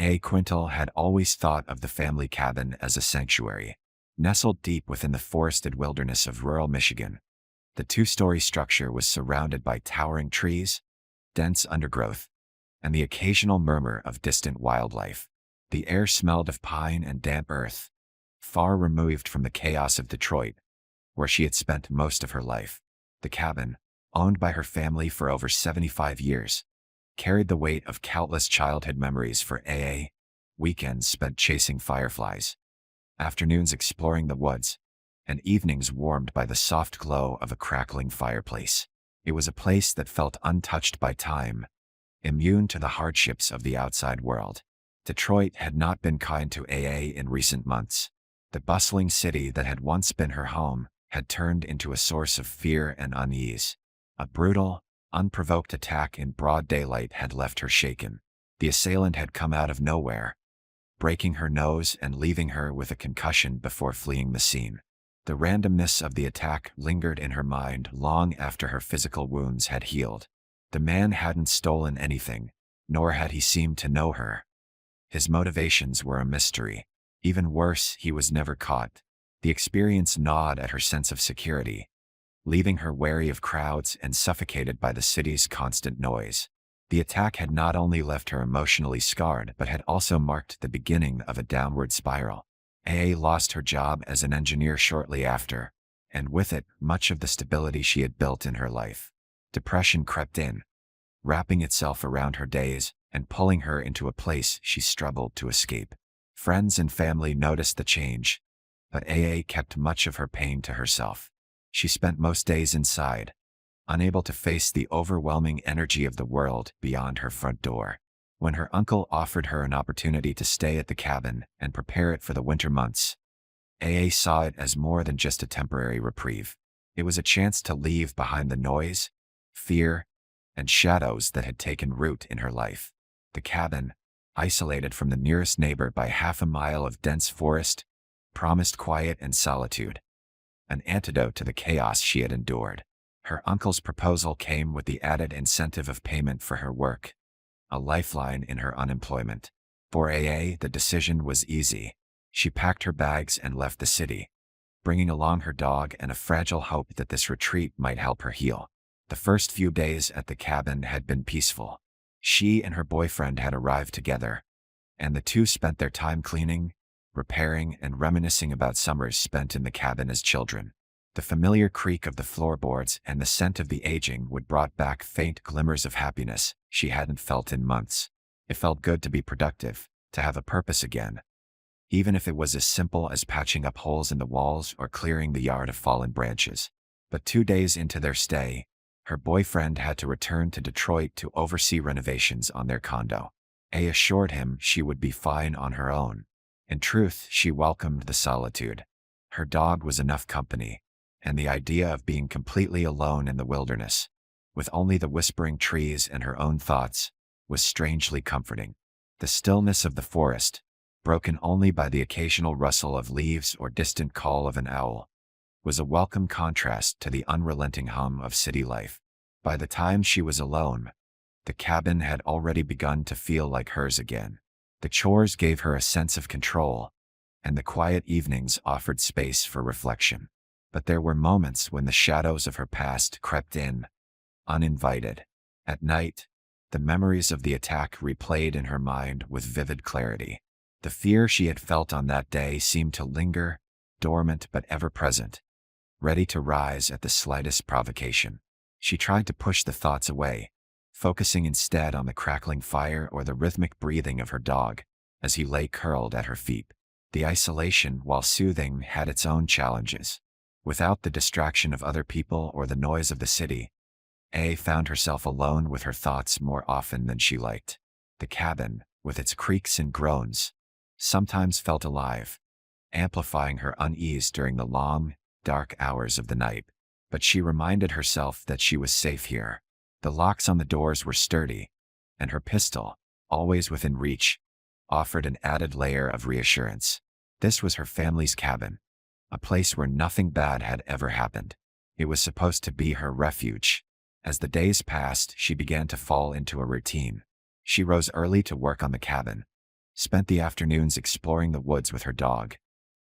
A. Quintal had always thought of the family cabin as a sanctuary. Nestled deep within the forested wilderness of rural Michigan, the two-story structure was surrounded by towering trees, dense undergrowth, and the occasional murmur of distant wildlife. The air smelled of pine and damp earth, far removed from the chaos of Detroit, where she had spent most of her life. The cabin, owned by her family for over 75 years, carried the weight of countless childhood memories for AA, weekends spent chasing fireflies, afternoons exploring the woods, and evenings warmed by the soft glow of a crackling fireplace. It was a place that felt untouched by time, immune to the hardships of the outside world. Detroit had not been kind to AA in recent months. The bustling city that had once been her home had turned into a source of fear and unease. A brutal, unprovoked attack in broad daylight had left her shaken. The assailant had come out of nowhere, breaking her nose and leaving her with a concussion before fleeing the scene. The randomness of the attack lingered in her mind long after her physical wounds had healed. The man hadn't stolen anything, nor had he seemed to know her. His motivations were a mystery. Even worse, he was never caught. The experience gnawed at her sense of security, leaving her wary of crowds and suffocated by the city's constant noise. The attack had not only left her emotionally scarred but had also marked the beginning of a downward spiral. AA lost her job as an engineer shortly after, and with it, much of the stability she had built in her life. Depression crept in, wrapping itself around her days and pulling her into a place she struggled to escape. Friends and family noticed the change, but AA kept much of her pain to herself. She spent most days inside, unable to face the overwhelming energy of the world beyond her front door. When her uncle offered her an opportunity to stay at the cabin and prepare it for the winter months, AA saw it as more than just a temporary reprieve. It was a chance to leave behind the noise, fear, and shadows that had taken root in her life. The cabin, isolated from the nearest neighbor by half a mile of dense forest, promised quiet and solitude, an antidote to the chaos she had endured. Her uncle's proposal came with the added incentive of payment for her work, a lifeline in her unemployment. For AA, the decision was easy. She packed her bags and left the city, bringing along her dog and a fragile hope that this retreat might help her heal. The first few days at the cabin had been peaceful. She and her boyfriend had arrived together, and the two spent their time cleaning, repairing, and reminiscing about summers spent in the cabin as children. The familiar creak of the floorboards and the scent of the aging wood brought back faint glimmers of happiness she hadn't felt in months. It felt good to be productive, to have a purpose again, even if it was as simple as patching up holes in the walls or clearing the yard of fallen branches. But 2 days into their stay, her boyfriend had to return to Detroit to oversee renovations on their condo. A assured him she would be fine on her own. In truth, she welcomed the solitude. Her dog was enough company, and the idea of being completely alone in the wilderness, with only the whispering trees and her own thoughts, was strangely comforting. The stillness of the forest, broken only by the occasional rustle of leaves or distant call of an owl, was a welcome contrast to the unrelenting hum of city life. By the time she was alone, the cabin had already begun to feel like hers again. The chores gave her a sense of control, and the quiet evenings offered space for reflection. But there were moments when the shadows of her past crept in, uninvited. At night, the memories of the attack replayed in her mind with vivid clarity. The fear she had felt on that day seemed to linger, dormant but ever present, ready to rise at the slightest provocation. She tried to push the thoughts away, focusing instead on the crackling fire or the rhythmic breathing of her dog as he lay curled at her feet. The isolation, while soothing, had its own challenges. Without the distraction of other people or the noise of the city, A found herself alone with her thoughts more often than she liked. The cabin, with its creaks and groans, sometimes felt alive, amplifying her unease during the long, dark hours of the night. But she reminded herself that she was safe here. The locks on the doors were sturdy, and her pistol, always within reach, offered an added layer of reassurance. This was her family's cabin, a place where nothing bad had ever happened. It was supposed to be her refuge. As the days passed, she began to fall into a routine. She rose early to work on the cabin, spent the afternoons exploring the woods with her dog,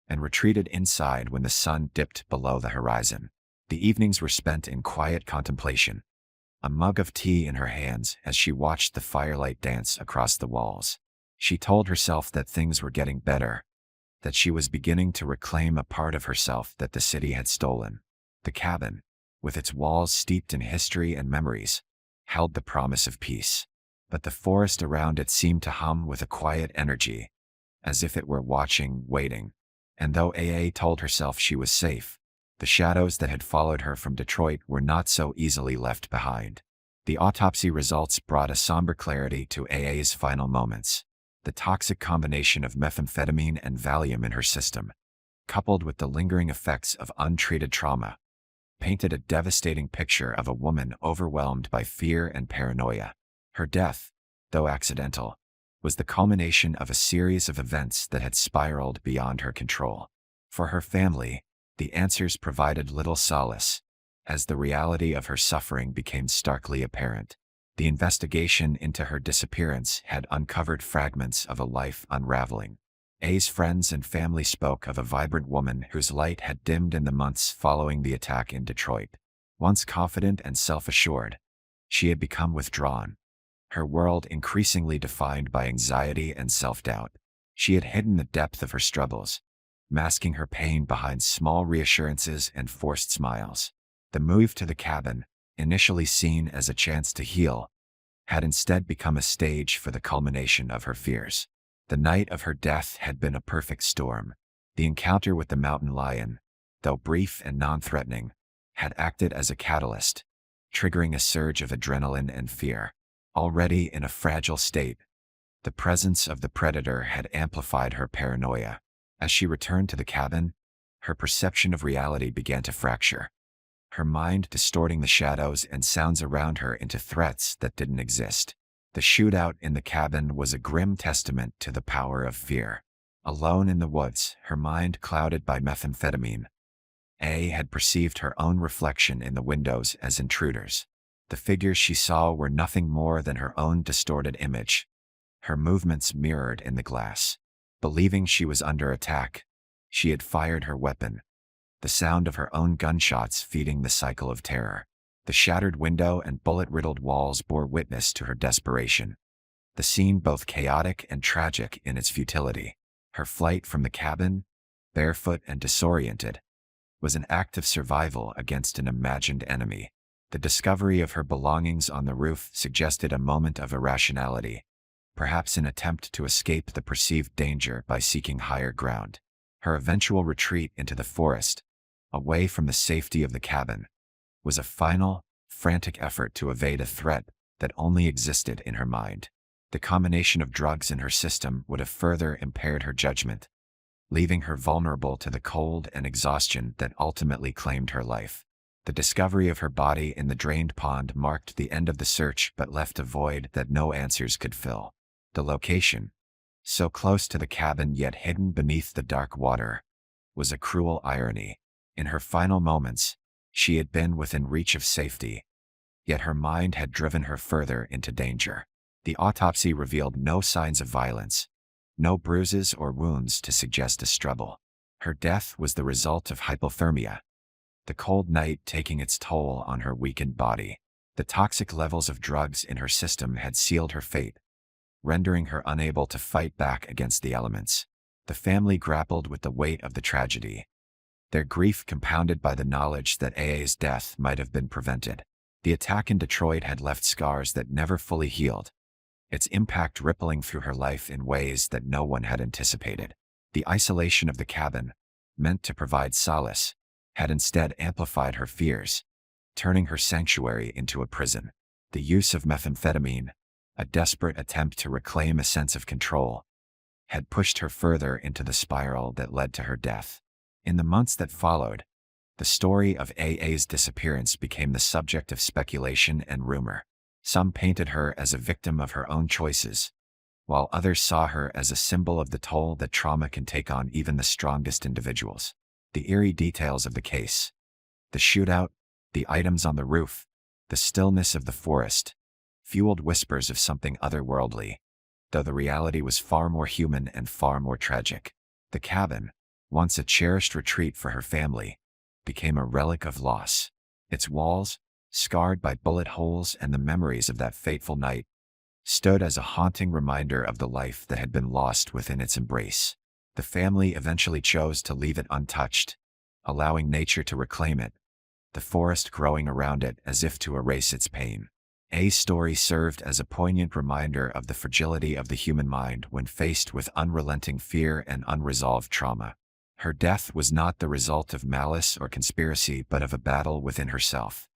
and retreated inside when the sun dipped below the horizon. The evenings were spent in quiet contemplation, a mug of tea in her hands as she watched the firelight dance across the walls. She told herself that things were getting better, that she was beginning to reclaim a part of herself that the city had stolen. The cabin, with its walls steeped in history and memories, held the promise of peace. But the forest around it seemed to hum with a quiet energy, as if it were watching, waiting. And though AA told herself she was safe, the shadows that had followed her from Detroit were not so easily left behind. The autopsy results brought a somber clarity to AA's final moments. The toxic combination of methamphetamine and Valium in her system, coupled with the lingering effects of untreated trauma, painted a devastating picture of a woman overwhelmed by fear and paranoia. Her death, though accidental, was the culmination of a series of events that had spiraled beyond her control. For her family, the answers provided little solace, as the reality of her suffering became starkly apparent. The investigation into her disappearance had uncovered fragments of a life unraveling. A's friends and family spoke of a vibrant woman whose light had dimmed in the months following the attack in Detroit. Once confident and self-assured, she had become withdrawn, her world increasingly defined by anxiety and self-doubt. She had hidden the depth of her struggles, masking her pain behind small reassurances and forced smiles. The move to the cabin, initially seen as a chance to heal, had instead become a stage for the culmination of her fears. The night of her death had been a perfect storm. The encounter with the mountain lion, though brief and non-threatening, had acted as a catalyst, triggering a surge of adrenaline and fear. Already in a fragile state, the presence of the predator had amplified her paranoia. As she returned to the cabin, her perception of reality began to fracture, her mind distorting the shadows and sounds around her into threats that didn't exist. The shootout in the cabin was a grim testament to the power of fear. Alone in the woods, her mind clouded by methamphetamine, A had perceived her own reflection in the windows as intruders. The figures she saw were nothing more than her own distorted image, her movements mirrored in the glass. Believing she was under attack, she had fired her weapon, the sound of her own gunshots feeding the cycle of terror. The shattered window and bullet-riddled walls bore witness to her desperation. The scene both chaotic and tragic in its futility. Her flight from the cabin, barefoot and disoriented, was an act of survival against an imagined enemy. The discovery of her belongings on the roof suggested a moment of irrationality, perhaps an attempt to escape the perceived danger by seeking higher ground. Her eventual retreat into the forest, away from the safety of the cabin, was a final, frantic effort to evade a threat that only existed in her mind. The combination of drugs in her system would have further impaired her judgment, leaving her vulnerable to the cold and exhaustion that ultimately claimed her life. The discovery of her body in the drained pond marked the end of the search but left a void that no answers could fill. The location, so close to the cabin yet hidden beneath the dark water, was a cruel irony. In her final moments, she had been within reach of safety, yet her mind had driven her further into danger. The autopsy revealed no signs of violence, no bruises or wounds to suggest a struggle. Her death was the result of hypothermia, the cold night taking its toll on her weakened body. The toxic levels of drugs in her system had sealed her fate, rendering her unable to fight back against the elements. The family grappled with the weight of the tragedy, their grief compounded by the knowledge that AA's death might have been prevented. The attack in Detroit had left scars that never fully healed, its impact rippling through her life in ways that no one had anticipated. The isolation of the cabin, meant to provide solace, had instead amplified her fears, turning her sanctuary into a prison. The use of methamphetamine, a desperate attempt to reclaim a sense of control, had pushed her further into the spiral that led to her death. In the months that followed, the story of AA's disappearance became the subject of speculation and rumor. Some painted her as a victim of her own choices, while others saw her as a symbol of the toll that trauma can take on even the strongest individuals. The eerie details of the case, the shootout, the items on the roof, the stillness of the forest, fueled whispers of something otherworldly, though the reality was far more human and far more tragic. The cabin, once a cherished retreat for her family, became a relic of loss. Its walls, scarred by bullet holes and the memories of that fateful night, stood as a haunting reminder of the life that had been lost within its embrace. The family eventually chose to leave it untouched, allowing nature to reclaim it, the forest growing around it as if to erase its pain. A's story served as a poignant reminder of the fragility of the human mind when faced with unrelenting fear and unresolved trauma. Her death was not the result of malice or conspiracy but of a battle within herself,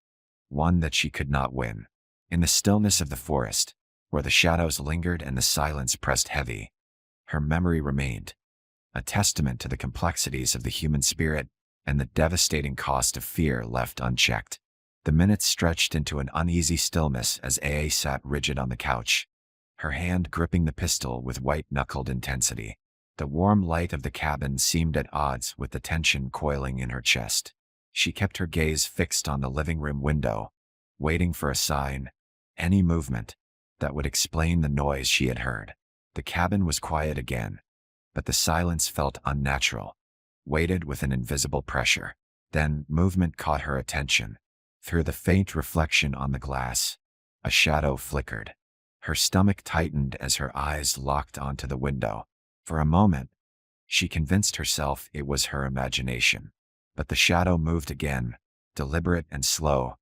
one that she could not win. In the stillness of the forest, where the shadows lingered and the silence pressed heavy, her memory remained, a testament to the complexities of the human spirit and the devastating cost of fear left unchecked. The minutes stretched into an uneasy stillness as A sat rigid on the couch, her hand gripping the pistol with white-knuckled intensity. The warm light of the cabin seemed at odds with the tension coiling in her chest. She kept her gaze fixed on the living room window, waiting for a sign, any movement, that would explain the noise she had heard. The cabin was quiet again, but the silence felt unnatural, weighted with an invisible pressure. Then movement caught her attention. Through the faint reflection on the glass, a shadow flickered. Her stomach tightened as her eyes locked onto the window. For a moment, she convinced herself it was her imagination. But the shadow moved again, deliberate and slow,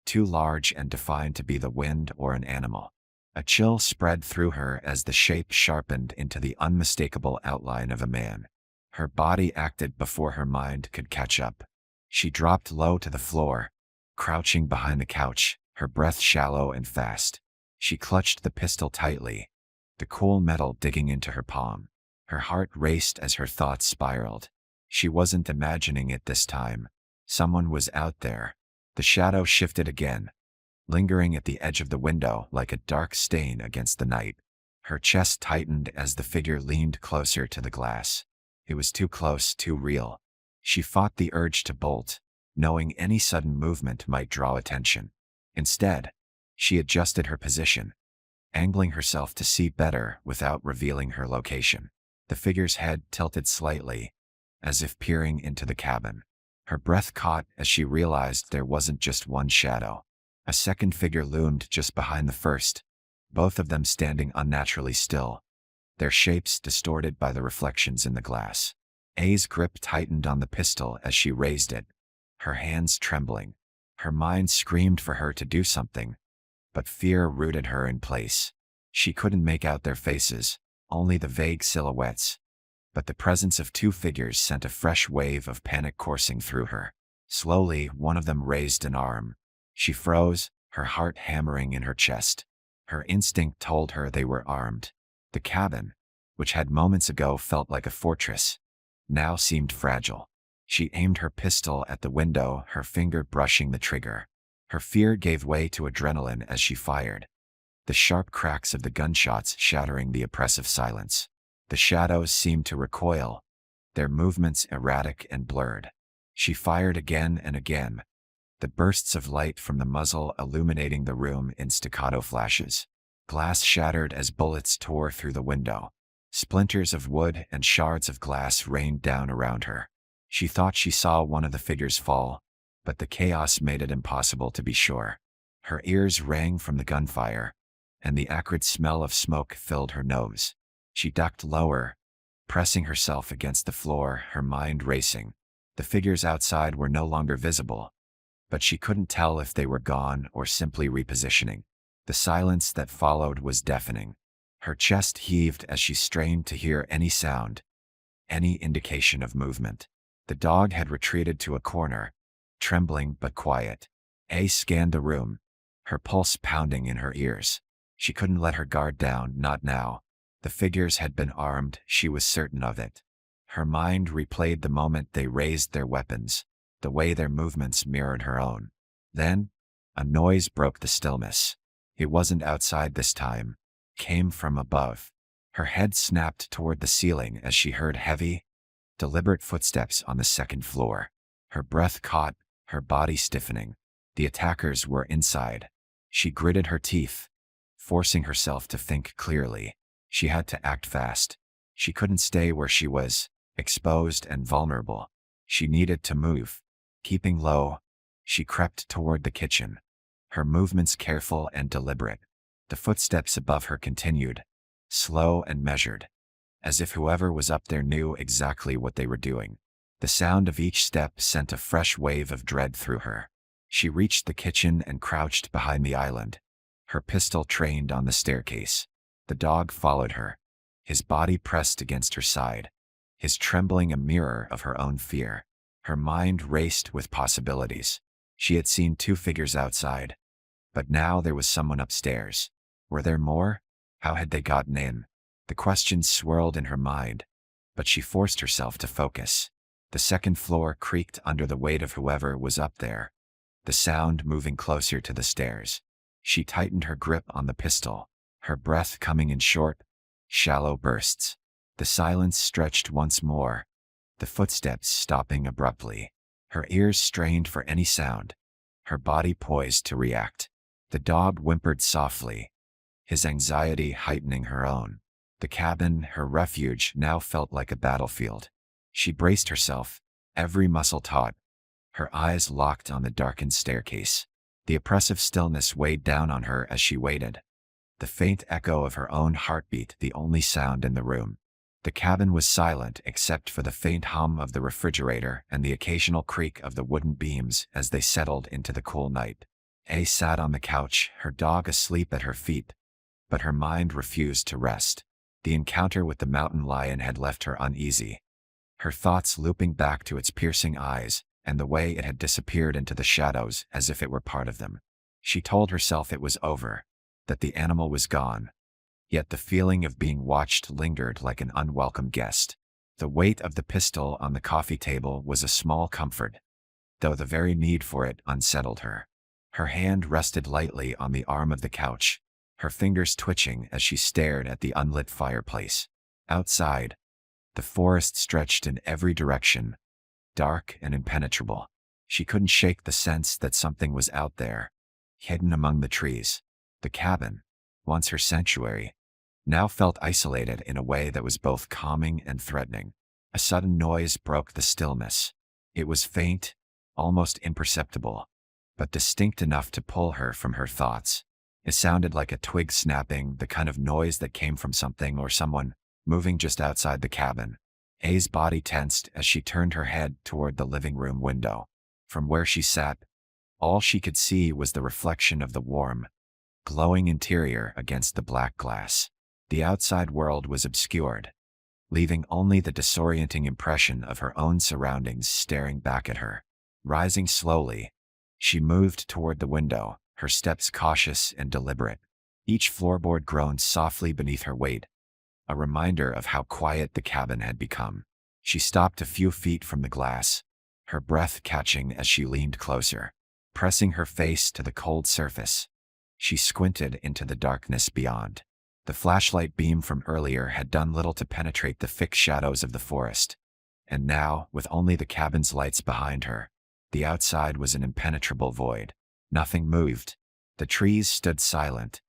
too large and defined to be the wind or an animal. A chill spread through her as the shape sharpened into the unmistakable outline of a man. Her body acted before her mind could catch up. She dropped low to the floor, crouching behind the couch, her breath shallow and fast. She clutched the pistol tightly, the cool metal digging into her palm. Her heart raced as her thoughts spiraled. She wasn't imagining it this time. Someone was out there. The shadow shifted again, lingering at the edge of the window like a dark stain against the night. Her chest tightened as the figure leaned closer to the glass. It was too close, too real. She fought the urge to bolt, knowing any sudden movement might draw attention. Instead, she adjusted her position, angling herself to see better without revealing her location. The figure's head tilted slightly, as if peering into the cabin. Her breath caught as she realized there wasn't just one shadow. A second figure loomed just behind the first, both of them standing unnaturally still, their shapes distorted by the reflections in the glass. A's grip tightened on the pistol as she raised it, her hands trembling. Her mind screamed for her to do something, but fear rooted her in place. She couldn't make out their faces, only the vague silhouettes. But the presence of two figures sent a fresh wave of panic coursing through her. Slowly, one of them raised an arm. She froze, her heart hammering in her chest. Her instinct told her they were armed. The cabin, which had moments ago felt like a fortress, now seemed fragile. She aimed her pistol at the window, her finger brushing the trigger. Her fear gave way to adrenaline as she fired, the sharp cracks of the gunshots shattering the oppressive silence. The shadows seemed to recoil, their movements erratic and blurred. She fired again and again, the bursts of light from the muzzle illuminating the room in staccato flashes. Glass shattered as bullets tore through the window. Splinters of wood and shards of glass rained down around her. She thought she saw one of the figures fall, but the chaos made it impossible to be sure. Her ears rang from the gunfire, and the acrid smell of smoke filled her nose. She ducked lower, pressing herself against the floor, her mind racing. The figures outside were no longer visible, but she couldn't tell if they were gone or simply repositioning. The silence that followed was deafening. Her chest heaved as she strained to hear any sound, any indication of movement. The dog had retreated to a corner, trembling but quiet. A scanned the room, her pulse pounding in her ears. She couldn't let her guard down, not now. The figures had been armed, she was certain of it. Her mind replayed the moment they raised their weapons, the way their movements mirrored her own. Then, a noise broke the stillness. It wasn't outside this time. It came from above. Her head snapped toward the ceiling as she heard heavy, deliberate footsteps on the second floor. Her breath caught, her body stiffening. The attackers were inside. She gritted her teeth, forcing herself to think clearly. She had to act fast. She couldn't stay where she was, exposed and vulnerable. She needed to move. Keeping low, she crept toward the kitchen, her movements careful and deliberate. The footsteps above her continued, slow and measured, as if whoever was up there knew exactly what they were doing. The sound of each step sent a fresh wave of dread through her. She reached the kitchen and crouched behind the island, her pistol trained on the staircase. The dog followed her, his body pressed against her side, his trembling a mirror of her own fear. Her mind raced with possibilities. She had seen two figures outside, but now there was someone upstairs. Were there more? How had they gotten in? The questions swirled in her mind, but she forced herself to focus. The second floor creaked under the weight of whoever was up there, the sound moving closer to the stairs. She tightened her grip on the pistol, her breath coming in short, shallow bursts. The silence stretched once more, the footsteps stopping abruptly. Her ears strained for any sound, her body poised to react. The dog whimpered softly, his anxiety heightening her own. The cabin, her refuge, now felt like a battlefield. She braced herself, every muscle taut, her eyes locked on the darkened staircase. The oppressive stillness weighed down on her as she waited, the faint echo of her own heartbeat the only sound in the room. The cabin was silent except for the faint hum of the refrigerator and the occasional creak of the wooden beams as they settled into the cool night. A sat on the couch, her dog asleep at her feet, but her mind refused to rest. The encounter with the mountain lion had left her uneasy, her thoughts looping back to its piercing eyes and the way it had disappeared into the shadows as if it were part of them. She told herself it was over, that the animal was gone. Yet the feeling of being watched lingered like an unwelcome guest. The weight of the pistol on the coffee table was a small comfort, though the very need for it unsettled her. Her hand rested lightly on the arm of the couch, her fingers twitching as she stared at the unlit fireplace. Outside, the forest stretched in every direction, dark and impenetrable. She couldn't shake the sense that something was out there, hidden among the trees. The cabin, once her sanctuary, now felt isolated in a way that was both calming and threatening. A sudden noise broke the stillness. It was faint, almost imperceptible, but distinct enough to pull her from her thoughts. It sounded like a twig snapping, the kind of noise that came from something or someone moving just outside the cabin. A's body tensed as she turned her head toward the living room window. From where she sat, all she could see was the reflection of the warm, glowing interior against the black glass. The outside world was obscured, leaving only the disorienting impression of her own surroundings staring back at her. Rising slowly, she moved toward the window, her steps cautious and deliberate. Each floorboard groaned softly beneath her weight, a reminder of how quiet the cabin had become. She stopped a few feet from the glass, her breath catching as she leaned closer. Pressing her face to the cold surface, she squinted into the darkness beyond. The flashlight beam from earlier had done little to penetrate the thick shadows of the forest, and now, with only the cabin's lights behind her, the outside was an impenetrable void. Nothing moved. The trees stood silent,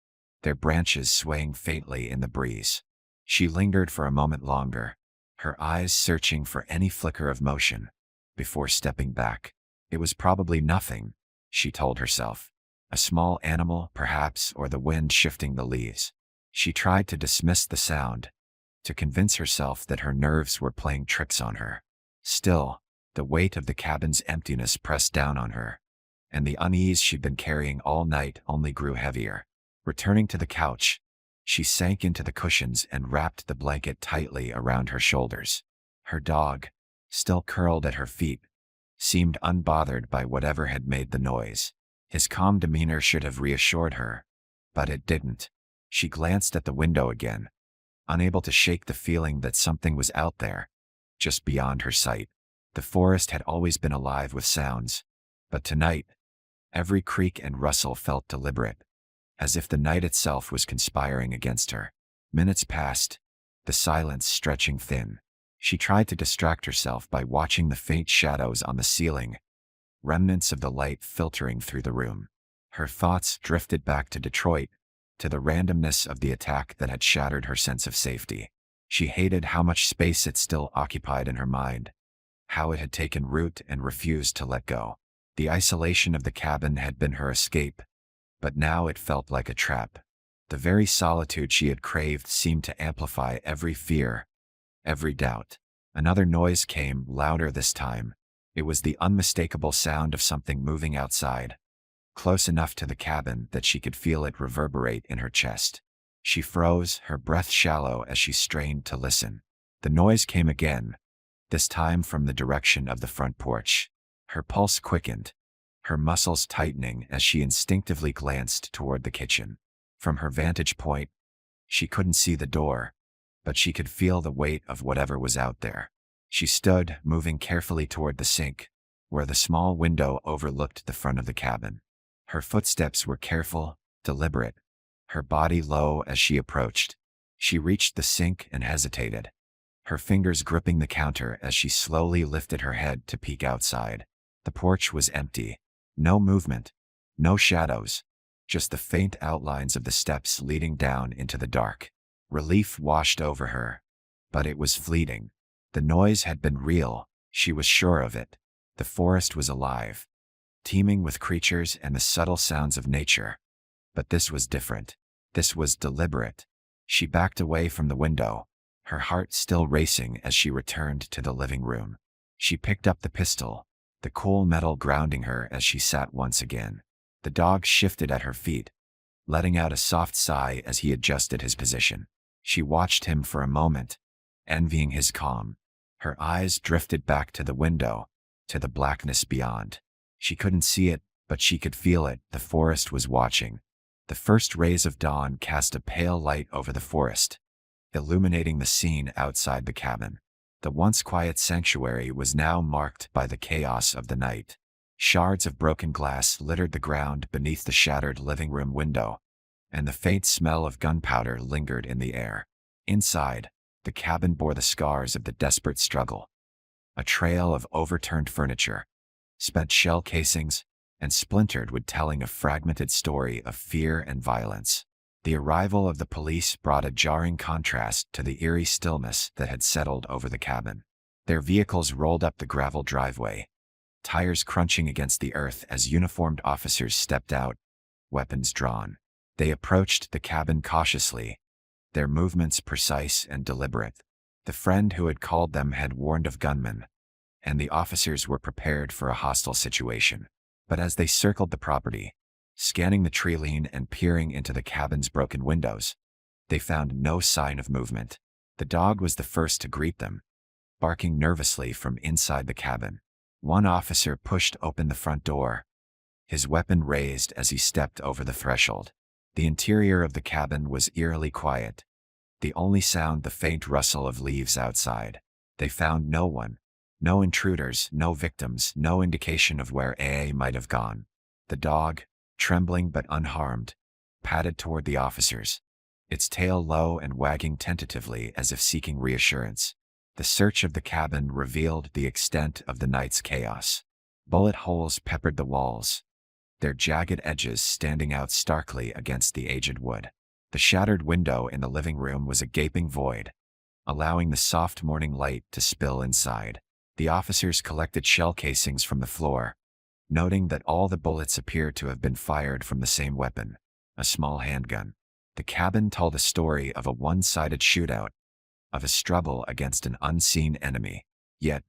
their branches swaying faintly in the breeze. She lingered for a moment longer, her eyes searching for any flicker of motion, before stepping back. It was probably nothing, she told herself. A small animal, perhaps, or the wind shifting the leaves. She tried to dismiss the sound, to convince herself that her nerves were playing tricks on her. Still, the weight of the cabin's emptiness pressed down on her, and the unease she'd been carrying all night only grew heavier. Returning to the couch, she sank into the cushions and wrapped the blanket tightly around her shoulders. Her dog, still curled at her feet, seemed unbothered by whatever had made the noise. His calm demeanor should have reassured her, but it didn't. She glanced at the window again, unable to shake the feeling that something was out there, just beyond her sight. The forest had always been alive with sounds, but tonight, every creak and rustle felt deliberate, as if the night itself was conspiring against her. Minutes passed, the silence stretching thin. She tried to distract herself by watching the faint shadows on the ceiling, remnants of the light filtering through the room. Her thoughts drifted back to Detroit, to the randomness of the attack that had shattered her sense of safety. She hated how much space it still occupied in her mind, how it had taken root and refused to let go. The isolation of the cabin had been her escape, but now it felt like a trap. The very solitude she had craved seemed to amplify every fear, every doubt. Another noise came, louder this time. It was the unmistakable sound of something moving outside, close enough to the cabin that she could feel it reverberate in her chest. She froze, her breath shallow as she strained to listen. The noise came again, this time from the direction of the front porch. Her pulse quickened, her muscles tightening as she instinctively glanced toward the kitchen. From her vantage point, she couldn't see the door, but she could feel the weight of whatever was out there. She stood, moving carefully toward the sink, where the small window overlooked the front of the cabin. Her footsteps were careful, deliberate, her body low as she approached. She reached the sink and hesitated, her fingers gripping the counter as she slowly lifted her head to peek outside. The porch was empty. No movement, no shadows, just the faint outlines of the steps leading down into the dark. Relief washed over her, but it was fleeting. The noise had been real, she was sure of it. The forest was alive, teeming with creatures and the subtle sounds of nature. But this was different. This was deliberate. She backed away from the window, her heart still racing as she returned to the living room. She picked up the pistol, the cool metal grounding her as she sat once again. The dog shifted at her feet, letting out a soft sigh as he adjusted his position. She watched him for a moment, envying his calm. Her eyes drifted back to the window, to the blackness beyond. She couldn't see it, but she could feel it. The forest was watching. The first rays of dawn cast a pale light over the forest, illuminating the scene outside the cabin. The once quiet sanctuary was now marked by the chaos of the night. Shards of broken glass littered the ground beneath the shattered living room window, and the faint smell of gunpowder lingered in the air. Inside, the cabin bore the scars of the desperate struggle. A trail of overturned furniture, spent shell casings, and splintered wood telling a fragmented story of fear and violence. The arrival of the police brought a jarring contrast to the eerie stillness that had settled over the cabin. Their vehicles rolled up the gravel driveway, tires crunching against the earth as uniformed officers stepped out, weapons drawn. They approached the cabin cautiously, their movements precise and deliberate. The friend who had called them had warned of gunmen, and the officers were prepared for a hostile situation. But as they circled the property, scanning the tree line and peering into the cabin's broken windows, they found no sign of movement. The dog was the first to greet them, barking nervously from inside the cabin. One officer pushed open the front door, his weapon raised as he stepped over the threshold. The interior of the cabin was eerily quiet, the only sound the faint rustle of leaves outside. They found no one, no intruders, no victims, no indication of where AA might have gone. The dog, trembling but unharmed, padded toward the officers, its tail low and wagging tentatively as if seeking reassurance. The search of the cabin revealed the extent of the night's chaos. Bullet holes peppered the walls, their jagged edges standing out starkly against the aged wood. The shattered window in the living room was a gaping void, allowing the soft morning light to spill inside. The officers collected shell casings from the floor, noting that all the bullets appeared to have been fired from the same weapon, a small handgun. The cabin told a story of a one-sided shootout, of a struggle against an unseen enemy. Yet,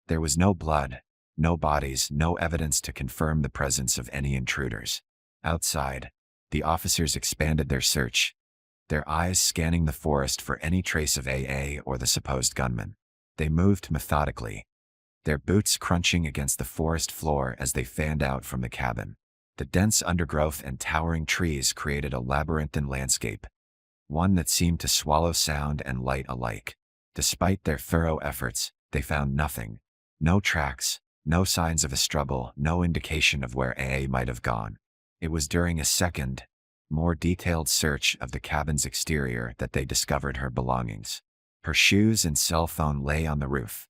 there was no blood, no bodies, no evidence to confirm the presence of any intruders. Outside, the officers expanded their search, their eyes scanning the forest for any trace of AA or the supposed gunman. They moved methodically, their boots crunching against the forest floor as they fanned out from the cabin. The dense undergrowth and towering trees created a labyrinthine landscape, one that seemed to swallow sound and light alike. Despite their thorough efforts, they found nothing. No tracks, no signs of a struggle, no indication of where AA might have gone. It was during a second, more detailed search of the cabin's exterior that they discovered her belongings. Her shoes and cell phone lay on the roof,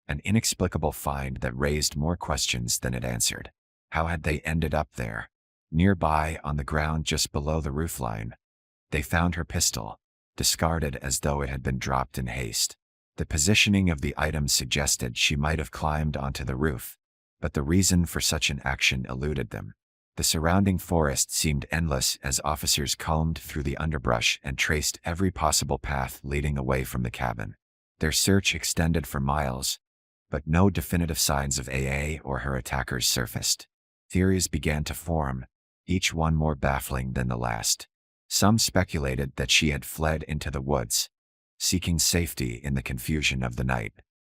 an inexplicable find that raised more questions than it answered. How had they ended up there? Nearby, on the ground just below the roofline, They found her pistol, discarded as though it had been dropped in haste. The positioning of the item suggested she might have climbed onto the roof, but the reason for such an action eluded them. The surrounding forest seemed endless as officers combed through the underbrush and traced every possible path leading away from the cabin. Their search extended for miles, but no definitive signs of AA or her attackers surfaced. Theories began to form, each one more baffling than the last. Some speculated that she had fled into the woods, seeking safety in the confusion of the night.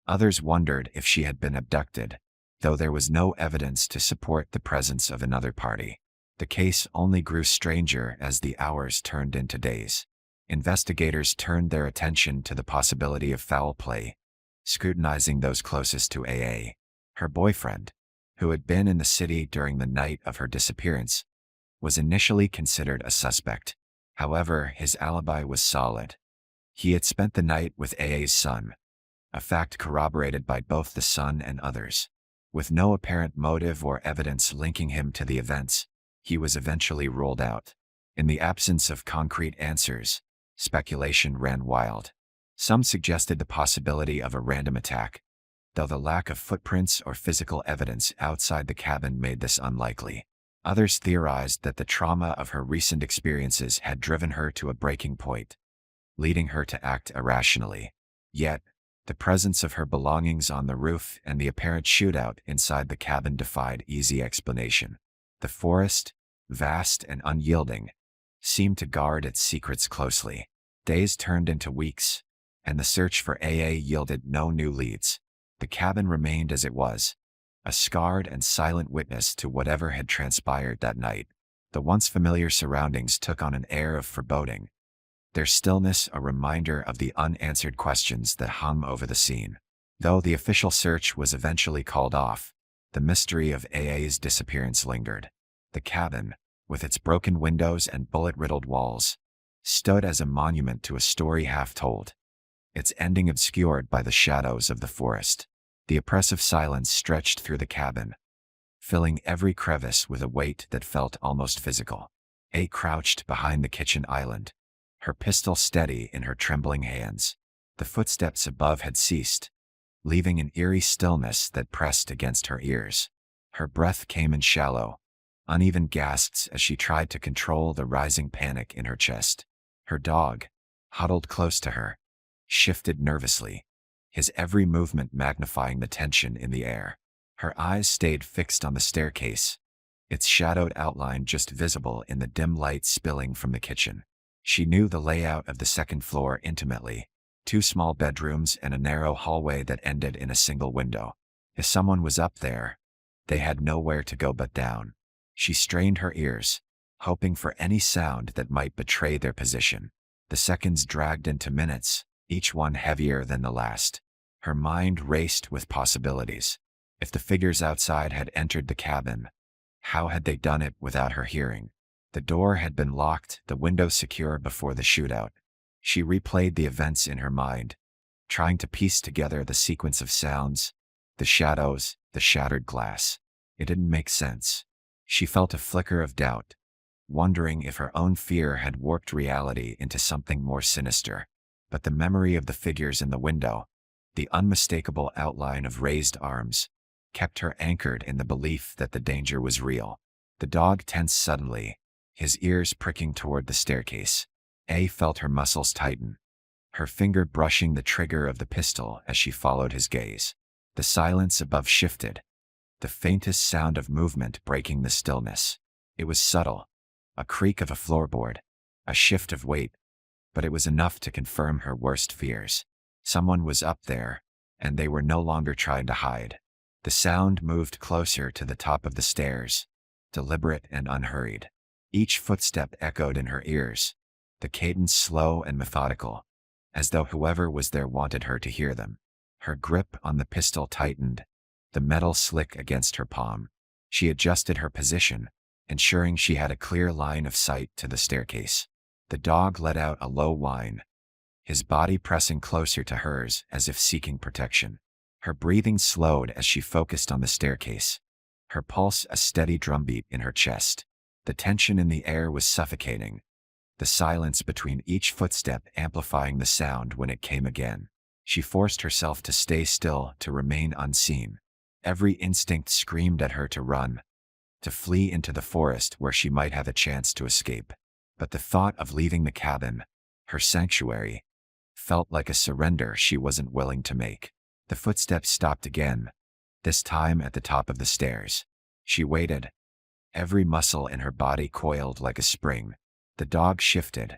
Others wondered if she had been abducted, though there was no evidence to support the presence of another party. The case only grew stranger as the hours turned into days. Investigators turned their attention to the possibility of foul play, scrutinizing those closest to AA. Her boyfriend, who had been in the city during the night of her disappearance, was initially considered a suspect. However, his alibi was solid. He had spent the night with AA's son, a fact corroborated by both the son and others. With no apparent motive or evidence linking him to the events, he was eventually ruled out. In the absence of concrete answers, speculation ran wild. Some suggested the possibility of a random attack, though the lack of footprints or physical evidence outside the cabin made this unlikely. Others theorized that the trauma of her recent experiences had driven her to a breaking point, leading her to act irrationally. Yet, the presence of her belongings on the roof and the apparent shootout inside the cabin defied easy explanation. The forest, vast and unyielding, seemed to guard its secrets closely. Days turned into weeks, and the search for AA yielded no new leads. The cabin remained as it was, a scarred and silent witness to whatever had transpired that night. The once familiar surroundings took on an air of foreboding, their stillness a reminder of the unanswered questions that hung over the scene. Though the official search was eventually called off, the mystery of AA's disappearance lingered. The cabin, with its broken windows and bullet-riddled walls, stood as a monument to a story half told, its ending obscured by the shadows of the forest. The oppressive silence stretched through the cabin, filling every crevice with a weight that felt almost physical. A crouched behind the kitchen island, her pistol steady in her trembling hands. The footsteps above had ceased, leaving an eerie stillness that pressed against her ears. Her breath came in shallow, uneven gasps as she tried to control the rising panic in her chest. Her dog, huddled close to her, shifted nervously, his every movement magnifying the tension in the air. Her eyes stayed fixed on the staircase, its shadowed outline just visible in the dim light spilling from the kitchen. She knew the layout of the second floor intimately, 2 small bedrooms and a narrow hallway that ended in a single window. If someone was up there, they had nowhere to go but down. She strained her ears, hoping for any sound that might betray their position. The seconds dragged into minutes, each one heavier than the last. Her mind raced with possibilities. If the figures outside had entered the cabin, how had they done it without her hearing? The door had been locked, the window secure before the shootout. She replayed the events in her mind, trying to piece together the sequence of sounds, the shadows, the shattered glass. It didn't make sense. She felt a flicker of doubt, wondering if her own fear had warped reality into something more sinister. But the memory of the figures in the window, the unmistakable outline of raised arms, kept her anchored in the belief that the danger was real. The dog tensed suddenly, his ears pricking toward the staircase. A felt her muscles tighten, her finger brushing the trigger of the pistol as she followed his gaze. The silence above shifted, the faintest sound of movement breaking the stillness. It was subtle, a creak of a floorboard, a shift of weight, but it was enough to confirm her worst fears. Someone was up there, and they were no longer trying to hide. The sound moved closer to the top of the stairs, deliberate and unhurried. Each footstep echoed in her ears, the cadence slow and methodical, as though whoever was there wanted her to hear them. Her grip on the pistol tightened, the metal slick against her palm. She adjusted her position, ensuring she had a clear line of sight to the staircase. The dog let out a low whine, his body pressing closer to hers as if seeking protection. Her breathing slowed as she focused on the staircase, her pulse a steady drumbeat in her chest. The tension in the air was suffocating, the silence between each footstep amplifying the sound when it came again. She forced herself to stay still, to remain unseen. Every instinct screamed at her to run, to flee into the forest where she might have a chance to escape. But the thought of leaving the cabin, her sanctuary, felt like a surrender she wasn't willing to make. The footsteps stopped again, this time at the top of the stairs. She waited, every muscle in her body coiled like a spring. The dog shifted,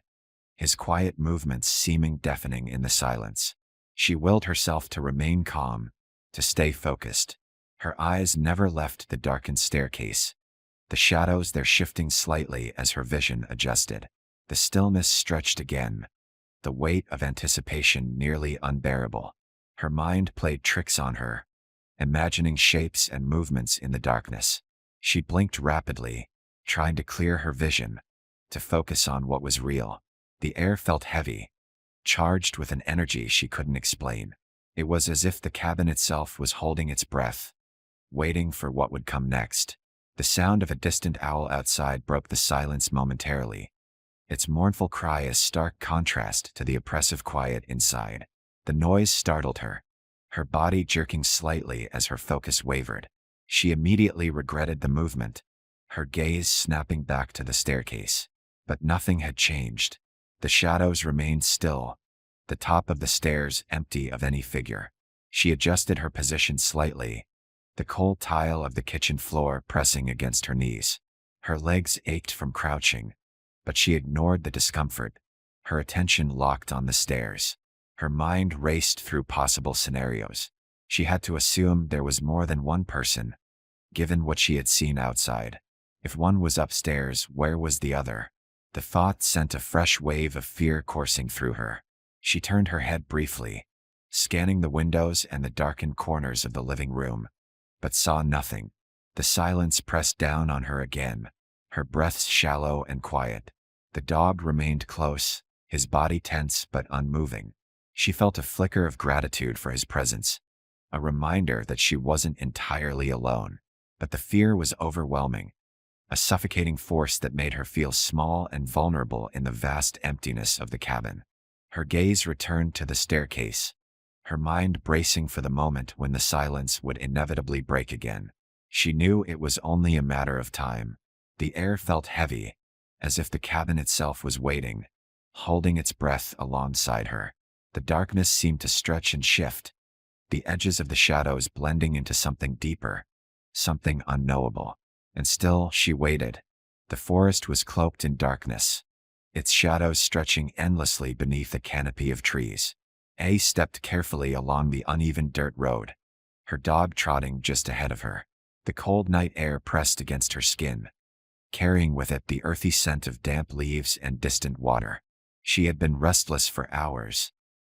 his quiet movements seeming deafening in the silence. She willed herself to remain calm, to stay focused. Her eyes never left the darkened staircase, the shadows there shifting slightly as her vision adjusted. The stillness stretched again, the weight of anticipation nearly unbearable. Her mind played tricks on her, imagining shapes and movements in the darkness. She blinked rapidly, trying to clear her vision, to focus on what was real. The air felt heavy, charged with an energy she couldn't explain. It was as if the cabin itself was holding its breath, waiting for what would come next. The sound of a distant owl outside broke the silence momentarily, its mournful cry a stark contrast to the oppressive quiet inside. The noise startled her, her body jerking slightly as her focus wavered. She immediately regretted the movement, her gaze snapping back to the staircase. But nothing had changed. The shadows remained still, the top of the stairs empty of any figure. She adjusted her position slightly, the cold tile of the kitchen floor pressing against her knees. Her legs ached from crouching, but she ignored the discomfort, her attention locked on the stairs. Her mind raced through possible scenarios. She had to assume there was more than one person, given what she had seen outside. If one was upstairs, where was the other? The thought sent a fresh wave of fear coursing through her. She turned her head briefly, scanning the windows and the darkened corners of the living room, but saw nothing. The silence pressed down on her again, her breaths shallow and quiet. The dog remained close, his body tense but unmoving. She felt a flicker of gratitude for his presence, a reminder that she wasn't entirely alone. But the fear was overwhelming, a suffocating force that made her feel small and vulnerable in the vast emptiness of the cabin. Her gaze returned to the staircase, her mind bracing for the moment when the silence would inevitably break again. She knew it was only a matter of time. The air felt heavy, as if the cabin itself was waiting, holding its breath alongside her. The darkness seemed to stretch and shift, the edges of the shadows blending into something deeper, something unknowable. And still she waited. The forest was cloaked in darkness, its shadows stretching endlessly beneath a canopy of trees. A stepped carefully along the uneven dirt road, her dog trotting just ahead of her. The cold night air pressed against her skin, carrying with it the earthy scent of damp leaves and distant water. She had been restless for hours,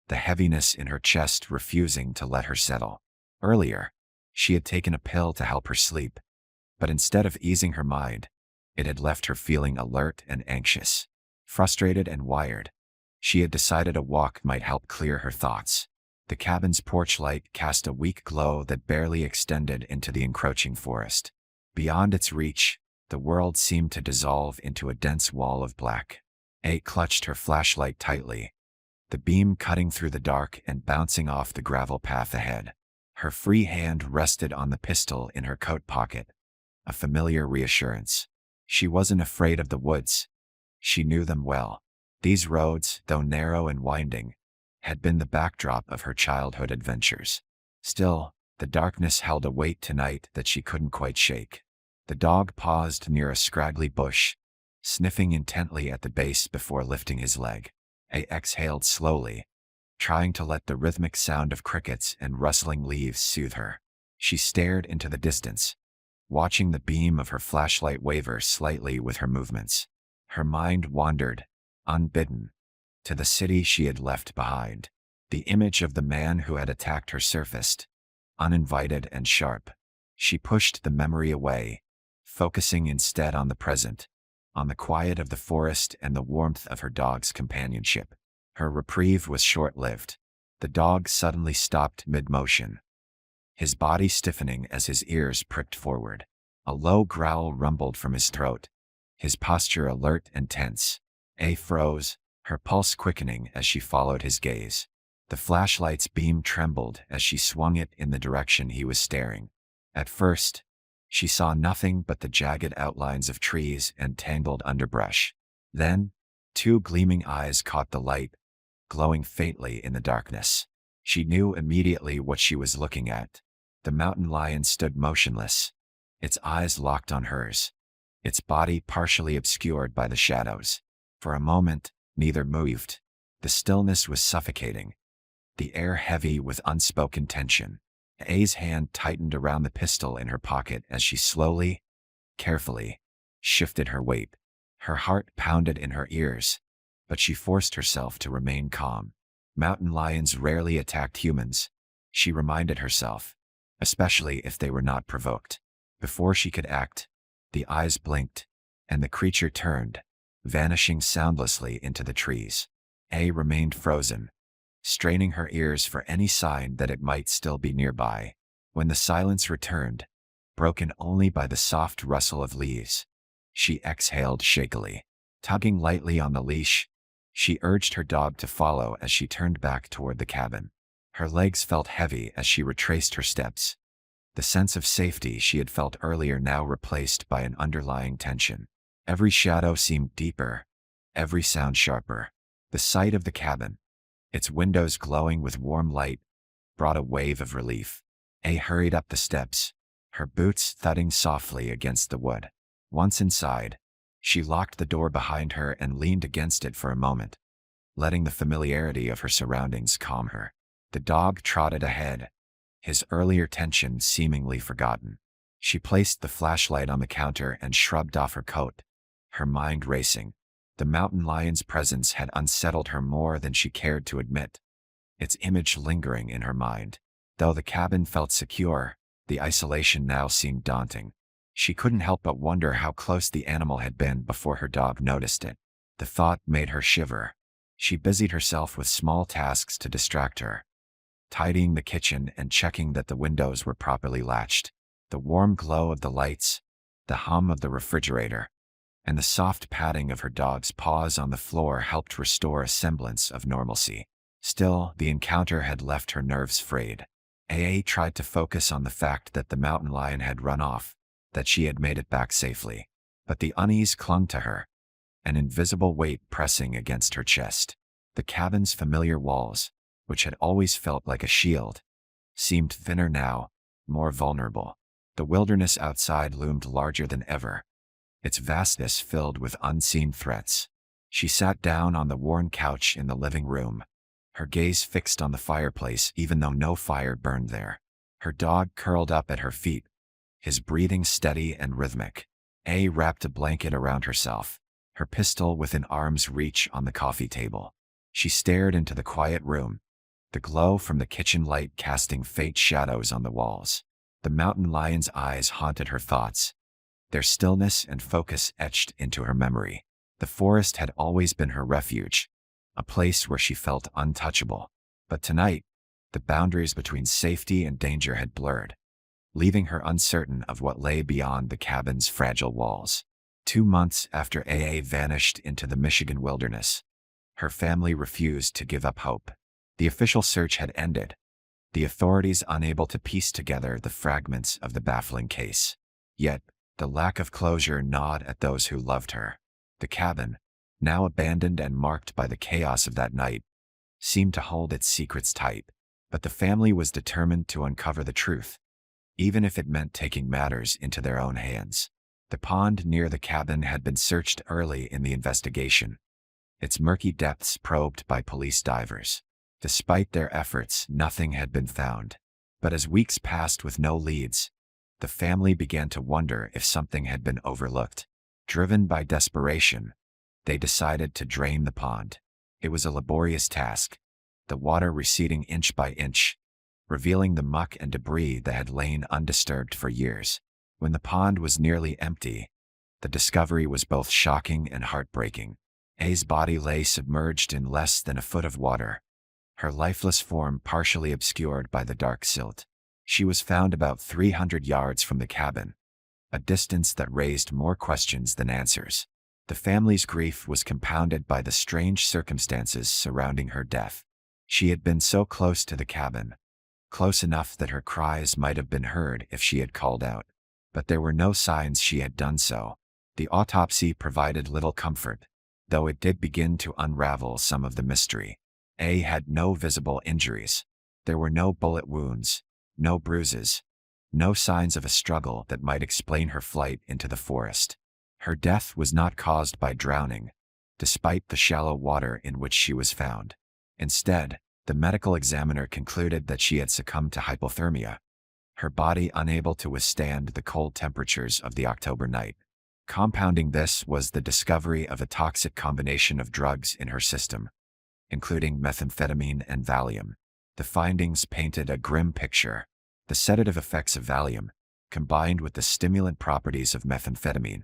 the heaviness in her chest refusing to let her settle. Earlier, she had taken a pill to help her sleep, but instead of easing her mind, it had left her feeling alert and anxious, frustrated and wired. She had decided a walk might help clear her thoughts. The cabin's porch light cast a weak glow that barely extended into the encroaching forest. Beyond its reach, the world seemed to dissolve into a dense wall of black. A clutched her flashlight tightly, the beam cutting through the dark and bouncing off the gravel path ahead. Her free hand rested on the pistol in her coat pocket, a familiar reassurance. She wasn't afraid of the woods. She knew them well. These roads, though narrow and winding, had been the backdrop of her childhood adventures. Still, the darkness held a weight tonight that she couldn't quite shake. The dog paused near a scraggly bush, sniffing intently at the base before lifting his leg. A exhaled slowly, trying to let the rhythmic sound of crickets and rustling leaves soothe her. She stared into the distance, watching the beam of her flashlight waver slightly with her movements. Her mind wandered, unbidden, to the city she had left behind. The image of the man who had attacked her surfaced, uninvited and sharp. She pushed the memory away, focusing instead on the present, on the quiet of the forest and the warmth of her dog's companionship. Her reprieve was short-lived. The dog suddenly stopped mid-motion, his body stiffening as his ears pricked forward. A low growl rumbled from his throat, his posture alert and tense. A froze, her pulse quickening as she followed his gaze. The flashlight's beam trembled as she swung it in the direction he was staring. At first, she saw nothing but the jagged outlines of trees and tangled underbrush. Then, two gleaming eyes caught the light, glowing faintly in the darkness. She knew immediately what she was looking at. The mountain lion stood motionless, its eyes locked on hers, its body partially obscured by the shadows. For a moment, neither moved. The stillness was suffocating, the air heavy with unspoken tension. A's hand tightened around the pistol in her pocket as she slowly, carefully, shifted her weight. Her heart pounded in her ears, but she forced herself to remain calm. Mountain lions rarely attacked humans, she reminded herself, especially if they were not provoked. Before she could act, the eyes blinked, and the creature turned, vanishing soundlessly into the trees. A remained frozen, straining her ears for any sign that it might still be nearby. When the silence returned, broken only by the soft rustle of leaves, she exhaled shakily. Tugging lightly on the leash, she urged her dog to follow as she turned back toward the cabin. Her legs felt heavy as she retraced her steps. The sense of safety she had felt earlier now replaced by an underlying tension. Every shadow seemed deeper, every sound sharper. The sight of the cabin, its windows glowing with warm light, brought a wave of relief. A hurried up the steps, her boots thudding softly against the wood. Once inside, she locked the door behind her and leaned against it for a moment, letting the familiarity of her surroundings calm her. The dog trotted ahead, his earlier tension seemingly forgotten. She placed the flashlight on the counter and shrugged off her coat, her mind racing. The mountain lion's presence had unsettled her more than she cared to admit, its image lingering in her mind. Though the cabin felt secure, the isolation now seemed daunting. She couldn't help but wonder how close the animal had been before her dog noticed it. The thought made her shiver. She busied herself with small tasks to distract her, tidying the kitchen and checking that the windows were properly latched. The warm glow of the lights, the hum of the refrigerator, and the soft padding of her dog's paws on the floor helped restore a semblance of normalcy. Still, the encounter had left her nerves frayed. A tried to focus on the fact that the mountain lion had run off, that she had made it back safely. But the unease clung to her, an invisible weight pressing against her chest. The cabin's familiar walls, which had always felt like a shield, seemed thinner now, more vulnerable. The wilderness outside loomed larger than ever, its vastness filled with unseen threats. She sat down on the worn couch in the living room, her gaze fixed on the fireplace even though no fire burned there. Her dog curled up at her feet, his breathing steady and rhythmic. A wrapped a blanket around herself, her pistol within arm's reach on the coffee table. She stared into the quiet room, the glow from the kitchen light casting faint shadows on the walls. The mountain lion's eyes haunted her thoughts, their stillness and focus etched into her memory. The forest had always been her refuge, a place where she felt untouchable. But tonight, the boundaries between safety and danger had blurred, leaving her uncertain of what lay beyond the cabin's fragile walls. 2 months after A vanished into the Michigan wilderness, her family refused to give up hope. The official search had ended, the authorities unable to piece together the fragments of the baffling case. Yet, the lack of closure gnawed at those who loved her. The cabin, now abandoned and marked by the chaos of that night, seemed to hold its secrets tight. But the family was determined to uncover the truth, even if it meant taking matters into their own hands. The pond near the cabin had been searched early in the investigation, its murky depths probed by police divers. Despite their efforts, nothing had been found. But as weeks passed with no leads, the family began to wonder if something had been overlooked. Driven by desperation, they decided to drain the pond. It was a laborious task, the water receding inch by inch, revealing the muck and debris that had lain undisturbed for years. When the pond was nearly empty, the discovery was both shocking and heartbreaking. A's body lay submerged in less than a foot of water, her lifeless form partially obscured by the dark silt. She was found about 300 yards from the cabin, a distance that raised more questions than answers. The family's grief was compounded by the strange circumstances surrounding her death. She had been so close to the cabin, close enough that her cries might have been heard if she had called out. But there were no signs she had done so. The autopsy provided little comfort, though it did begin to unravel some of the mystery. A had no visible injuries. There were no bullet wounds, no bruises, no signs of a struggle that might explain her flight into the forest. Her death was not caused by drowning, despite the shallow water in which she was found. Instead, the medical examiner concluded that she had succumbed to hypothermia, her body unable to withstand the cold temperatures of the October night. Compounding this was the discovery of a toxic combination of drugs in her system, including methamphetamine and Valium. The findings painted a grim picture. The sedative effects of Valium, combined with the stimulant properties of methamphetamine,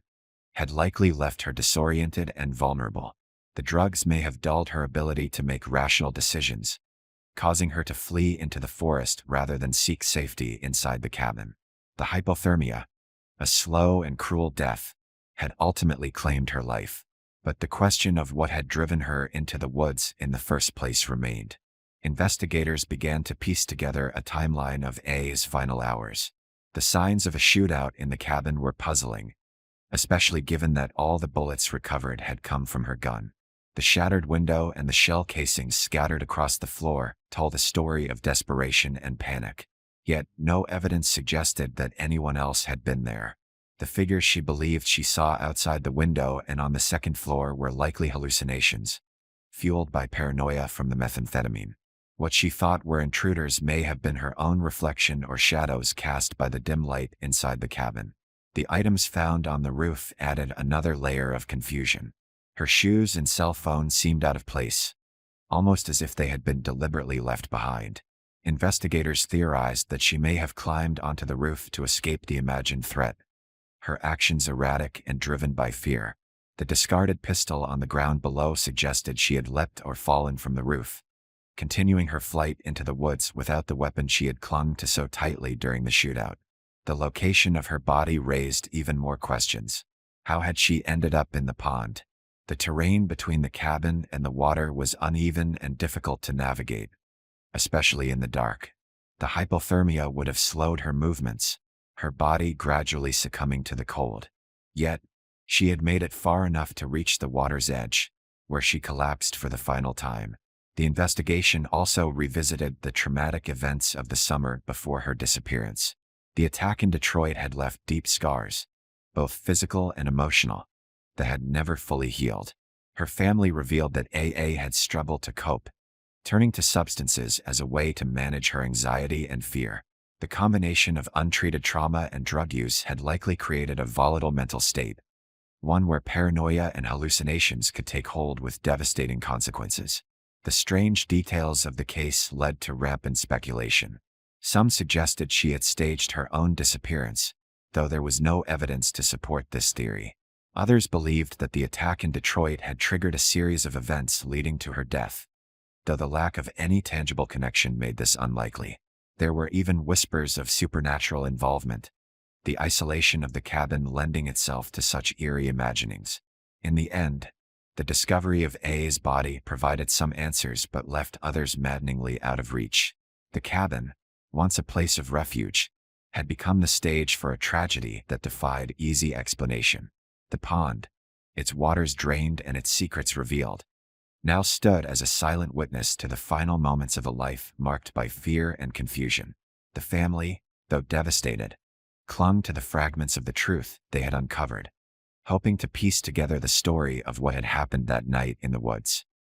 had likely left her disoriented and vulnerable. The drugs may have dulled her ability to make rational decisions, causing her to flee into the forest rather than seek safety inside the cabin. The hypothermia, a slow and cruel death, had ultimately claimed her life. But the question of what had driven her into the woods in the first place remained. Investigators began to piece together a timeline of A's final hours. The signs of a shootout in the cabin were puzzling, especially given that all the bullets recovered had come from her gun. The shattered window and the shell casings scattered across the floor told a story of desperation and panic. Yet no evidence suggested that anyone else had been there. The figures she believed she saw outside the window and on the second floor were likely hallucinations, fueled by paranoia from the methamphetamine. What she thought were intruders may have been her own reflection or shadows cast by the dim light inside the cabin. The items found on the roof added another layer of confusion. Her shoes and cell phone seemed out of place, almost as if they had been deliberately left behind. Investigators theorized that she may have climbed onto the roof to escape the imagined threat, her actions erratic and driven by fear. The discarded pistol on the ground below suggested she had leapt or fallen from the roof, continuing her flight into the woods without the weapon she had clung to so tightly during the shootout. The location of her body raised even more questions. How had she ended up in the pond? The terrain between the cabin and the water was uneven and difficult to navigate, especially in the dark. The hypothermia would have slowed her movements, her body gradually succumbing to the cold. Yet, she had made it far enough to reach the water's edge, where she collapsed for the final time. The investigation also revisited the traumatic events of the summer before her disappearance. The attack in Detroit had left deep scars, both physical and emotional, that had never fully healed. Her family revealed that AA had struggled to cope, turning to substances as a way to manage her anxiety and fear. The combination of untreated trauma and drug use had likely created a volatile mental state, one where paranoia and hallucinations could take hold with devastating consequences. The strange details of the case led to rampant speculation. Some suggested she had staged her own disappearance, though there was no evidence to support this theory. Others believed that the attack in Detroit had triggered a series of events leading to her death, though the lack of any tangible connection made this unlikely. There were even whispers of supernatural involvement, the isolation of the cabin lending itself to such eerie imaginings. In the end, the discovery of A's body provided some answers but left others maddeningly out of reach. The cabin, once a place of refuge, had become the stage for a tragedy that defied easy explanation. The pond, its waters drained and its secrets revealed, now stood as a silent witness to the final moments of a life marked by fear and confusion. The family, though devastated, clung to the fragments of the truth they had uncovered, hoping to piece together the story of what had happened that night in the woods.